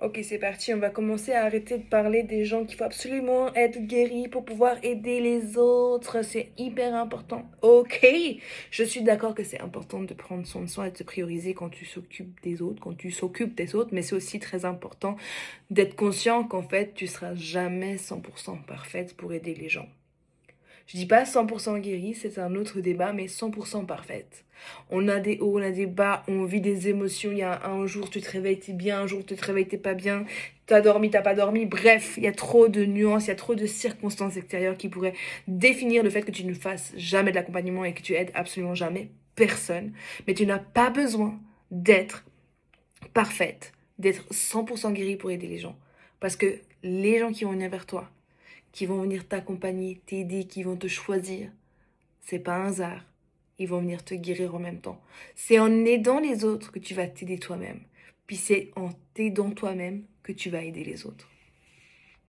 Ok, c'est parti. On va commencer à arrêter de parler des gens qu'il faut absolument être guéri pour pouvoir aider les autres. C'est hyper important. Ok, je suis d'accord que c'est important de prendre soin de soi et de se prioriser quand tu s'occupes des autres, quand tu s'occupes des autres, mais c'est aussi très important d'être conscient qu'en fait, tu seras jamais 100% parfaite pour aider les gens. Je dis pas 100% guérie, c'est un autre débat, mais 100% parfaite. On a des hauts, on a des bas, on vit des émotions. Il y a un jour tu te réveilles, t'es bien, un jour tu te réveilles, t'es pas bien. T'as dormi, t'as pas dormi. Bref, il y a trop de nuances, il y a trop de circonstances extérieures qui pourraient définir le fait que tu ne fasses jamais de l'accompagnement et que tu aides absolument jamais personne. Mais tu n'as pas besoin d'être parfaite, d'être 100% guérie pour aider les gens. Parce que les gens qui vont venir vers toi, qui vont venir t'accompagner, t'aider, qui vont te choisir, c'est pas un hasard. Ils vont venir te guérir en même temps. C'est en aidant les autres que tu vas t'aider toi-même. Puis c'est en t'aidant toi-même que tu vas aider les autres.